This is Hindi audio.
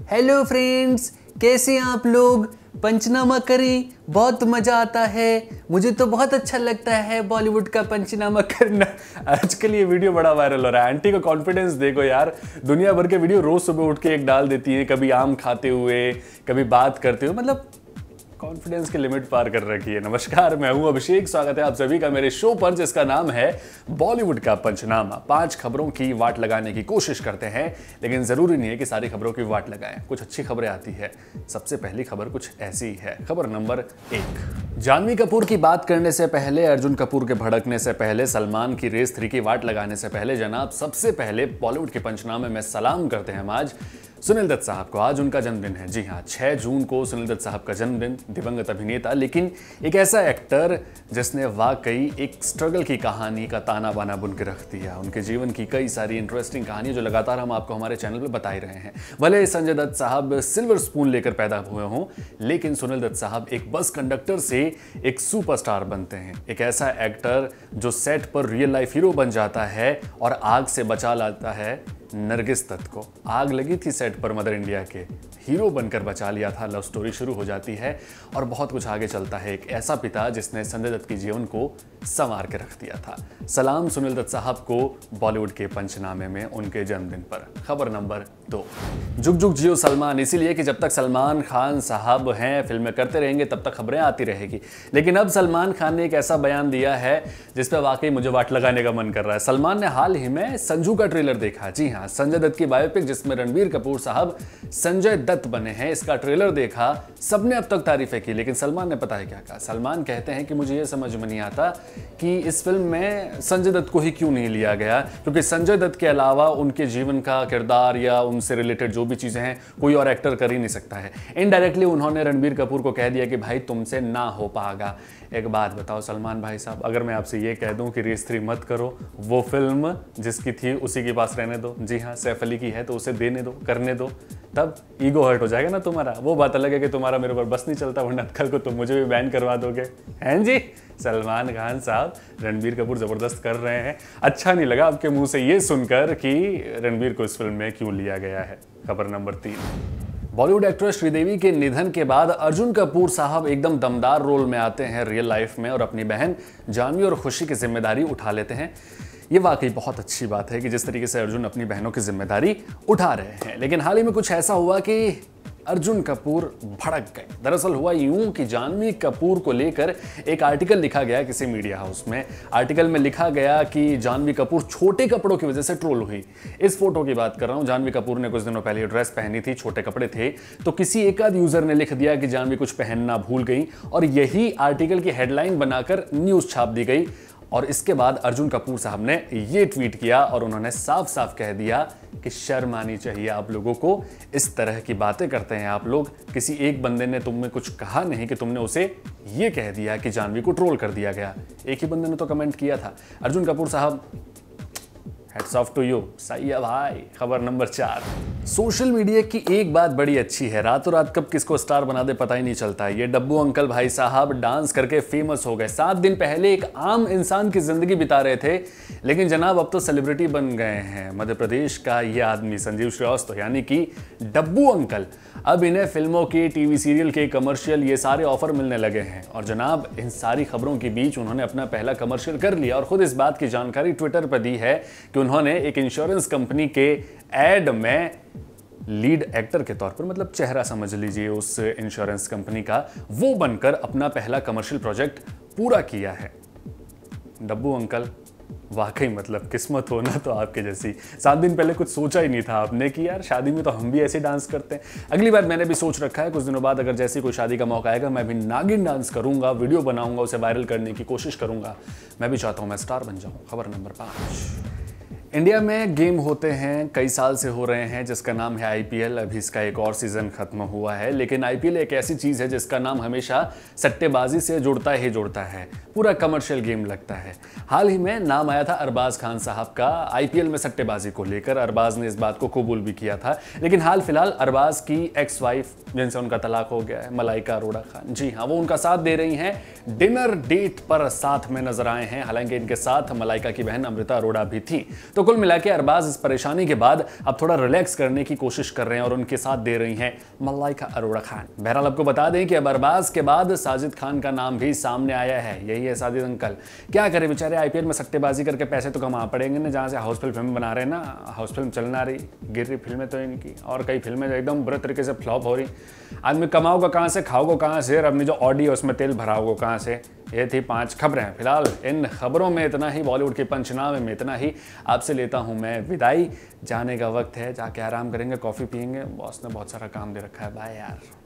हेलो फ्रेंड्स, कैसे हैं आप लोग। पंचनामा करें, बहुत मज़ा आता है। मुझे तो बहुत अच्छा लगता है बॉलीवुड का पंचनामा करना। आजकल ये वीडियो बड़ा वायरल हो रहा है। आंटी का कॉन्फिडेंस देखो यार, दुनिया भर के वीडियो रोज सुबह उठ के एक डाल देती है, कभी आम खाते हुए, कभी बात करते हुए, मतलब कॉन्फिडेंस की लिमिट पार कर रखी है। नमस्कार, मैं हूं अभिषेक, स्वागत है आप सभी का मेरे शो पर जिसका नाम है बॉलीवुड का पंचनामा। 5 खबरों की वाट लगाने की कोशिश करते हैं, लेकिन जरूरी नहीं है कि सारी खबरों की वाट लगाएं। कुछ अच्छी खबरें आती है। सबसे पहली खबर कुछ ऐसी है। खबर नंबर 1, जानवी कपूर की बात करने से पहले, अर्जुन कपूर के भड़कने से पहले, सलमान की रेस 3 की वाट लगाने से पहले, जनाब सबसे पहले बॉलीवुड के पंचनामे में सलाम करते हैं हम आज सुनील दत्त साहब को। आज उनका जन्मदिन है। जी हाँ, 6 जून को सुनील दत्त साहब का जन्मदिन। दिवंगत अभिनेता, लेकिन एक ऐसा एक्टर जिसने वाकई एक स्ट्रगल की कहानी का ताना बाना बुन के रख दिया। उनके जीवन की कई सारी इंटरेस्टिंग कहानी जो लगातार हम आपको हमारे चैनल पर बता ही रहे हैं। भले संजय दत्त साहब सिल्वर स्पून लेकर पैदा हुए हों, लेकिन सुनील दत्त साहब एक बस कंडक्टर से एक सुपरस्टार बनते हैं। एक ऐसा एक्टर जो सेट पर रियल लाइफ हीरो बन जाता है और आग से बचा लाता है नरगिस दत्त को। आग लगी थी सेट पर मदर इंडिया के, हीरो बनकर बचा लिया था। लव स्टोरी शुरू हो जाती है और बहुत कुछ आगे चलता है। एक ऐसा पिता जिसने संजय दत्त के जीवन को संवार के रख दिया था। सलाम सुनील दत्त साहब को बॉलीवुड के पंचनामे में उनके जन्मदिन पर। खबर नंबर 2, जुग जुग जियो सलमान। इसीलिए कि जब तक सलमान खान साहब हैं, फिल्में करते रहेंगे, तब तक खबरें आती रहेगी। लेकिन अब सलमान खान ने एक ऐसा बयान दिया है जिस पर वाकई मुझे वाट लगाने का मन कर रहा है। सलमान ने हाल ही में संजू का ट्रेलर देखा। जी हाँ, संजय दत्त की बायोपिक जिसमें रणबीर कपूर साहब संजय दत्त बने हैं, इसका ट्रेलर देखा। सबने अब तक तारीफें की, लेकिन सलमान ने पता है क्या कहा। सलमान कहते हैं कि मुझे यह समझ में नहीं आता कि इस फिल्म में संजय दत्त को ही क्यों नहीं लिया गया, क्योंकि संजय दत्त के अलावा उनके जीवन का किरदार या उनसे रिलेटेड जो भी चीजें हैं कोई और एक्टर कर ही नहीं सकता है। इनडायरेक्टली उन्होंने रणबीर कपूर को कह दिया कि भाई तुमसे ना हो पाएगा। एक बात बताओ सलमान भाई साहब, अगर मैं आपसे ये कह दूं कि रेस 3 मत करो, वो फिल्म जिसकी थी उसी के पास रहने दो। जी हाँ, सैफ अली की है तो उसे देने दो, करने दो, तब ईगो हर्ट हो जाएगा ना तुम्हारा। वो बात अलग है कि तुम्हारा मेरे ऊपर बस नहीं चलता, वरना कल को तुम मुझे भी बैन करवा दोगे। हैं जी सलमान खान साहब, रणबीर कपूर जबरदस्त कर रहे हैं। अच्छा नहीं लगा आपके मुंह से ये सुनकर कि रणबीर को इस फिल्म में क्यों लिया गया है। खबर नंबर 3, बॉलीवुड एक्ट्रेस श्रीदेवी के निधन के बाद अर्जुन कपूर साहब एकदम दमदार रोल में आते हैं रियल लाइफ में और अपनी बहन जानवी और खुशी की जिम्मेदारी उठा लेते हैं। ये वाकई बहुत अच्छी बात है कि जिस तरीके से अर्जुन अपनी बहनों की जिम्मेदारी उठा रहे हैं। लेकिन हाल ही में कुछ ऐसा हुआ कि अर्जुन कपूर भड़क गए। दरअसल हुआ यूं कि जानवी कपूर को लेकर एक आर्टिकल लिखा गया किसी मीडिया हाउस में। आर्टिकल में लिखा गया कि जानवी कपूर छोटे कपड़ों की वजह से ट्रोल हुई। इस फोटो की बात कर रहा हूं। जानवी कपूर ने कुछ दिनों पहले ड्रेस पहनी थी, छोटे कपड़े थे, तो किसी एक आध यूजर ने लिख दिया कि जानवी कुछ पहनना भूल गई और यही आर्टिकल की हेडलाइन बनाकर न्यूज छाप दी गई। और इसके बाद अर्जुन कपूर साहब ने ये ट्वीट किया और उन्होंने साफ साफ कह दिया कि शर्म आनी चाहिए आप लोगों को। इस तरह की बातें करते हैं आप लोग। किसी एक बंदे ने तुम में कुछ कहा नहीं कि तुमने उसे ये कह दिया कि जानवी को ट्रोल कर दिया गया। एक ही बंदे ने तो कमेंट किया था। अर्जुन कपूर साहब, हैट्स ऑफ टू यू, सही है भाई। खबर नंबर 4, सोशल मीडिया की एक बात बड़ी अच्छी है, रातों रात कब किसको स्टार बना दे पता ही नहीं चलता। ये डब्बू अंकल भाई साहब डांस करके फेमस हो गए। 7 दिन पहले एक आम इंसान की जिंदगी बिता रहे थे, लेकिन जनाब अब तो सेलिब्रिटी बन गए हैं। मध्य प्रदेश का ये आदमी संजीव श्रीवास्तव यानी कि डब्बू अंकल, अब इन्हें फिल्मों के, टीवी सीरियल के, कमर्शियल, ये सारे ऑफर मिलने लगे हैं। और जनाब इन सारी खबरों के बीच उन्होंने अपना पहला कमर्शियल कर लिया और खुद इस बात की जानकारी ट्विटर पर दी है कि उन्होंने एक इंश्योरेंस कंपनी के एड में लीड एक्टर के तौर पर, मतलब चेहरा समझ लीजिए उस इंश्योरेंस कंपनी का, वो बनकर अपना पहला कमर्शियल प्रोजेक्ट पूरा किया है। डब्बू अंकल वाकई मतलब किस्मत हो ना तो आपके जैसी। 7 दिन पहले कुछ सोचा ही नहीं था आपने कि यार शादी में तो हम भी ऐसे डांस करते हैं। अगली बार मैंने भी सोच रखा है, कुछ दिनों बाद अगर जैसी कोई शादी का मौका आएगा, मैं भी नागिन डांस करूंगा, वीडियो बनाऊंगा, उसे वायरल करने की कोशिश करूंगा। मैं भी चाहता हूं मैं स्टार बन जाऊं। खबर नंबर 5, इंडिया में गेम होते हैं, कई साल से हो रहे हैं, जिसका नाम है आईपीएल। अभी इसका एक और सीजन खत्म हुआ है, लेकिन आईपीएल एक ऐसी चीज है जिसका नाम हमेशा सट्टेबाजी से जुड़ता ही जुड़ता है। पूरा कमर्शियल गेम लगता है। हाल ही में नाम आया था अरबाज खान साहब का आईपीएल में सट्टेबाजी को लेकर। अरबाज ने इस बात को कबूल भी किया था, लेकिन हाल फिलहाल अरबाज की एक्स वाइफ, जिनसे उनका तलाक हो गया है, मलाइका अरोड़ा खान, जी हाँ, वो उनका साथ दे रही हैं। डिनर डेट पर साथ में नजर आए हैं। हालांकि इनके साथ मलाइका की बहन अमृता अरोड़ा भी थी। तो कुल मिला के अरबाज इस परेशानी के बाद अब थोड़ा रिलैक्स करने की कोशिश कर रहे हैं और उनके साथ दे रही हैं मलाइका अरोड़ा खान। बहरहाल आपको बता दें कि अब अरबाज के बाद साजिद खान का नाम भी सामने आया है। यही है साजिद अंकल, क्या करें बेचारे, आईपीएल में सट्टेबाजी करके पैसे तो कमा पड़ेंगे ना, जहाँ से हाउसफुल फिल्म बना रहे हैं ना, हाउस फिल्म चलना रही, गिर रही फिल्में तो इनकी, और कई फिल्में एकदम बुरे तरीके से फ्लॉप हो रही। आदमी कमाओगा कहाँ से, खाओगे कहाँ से, और अपनी जो ऑडी है उसमें तेल भराओगे कहाँ से। ये थी 5 खबरें। फिलहाल इन खबरों में इतना ही, बॉलीवुड के पंचनामे में इतना ही। आपसे लेता हूँ मैं विदाई, जाने का वक्त है, जाके आराम करेंगे, कॉफ़ी पियेंगे, बॉस ने बहुत सारा काम दे रखा है। बाय यार।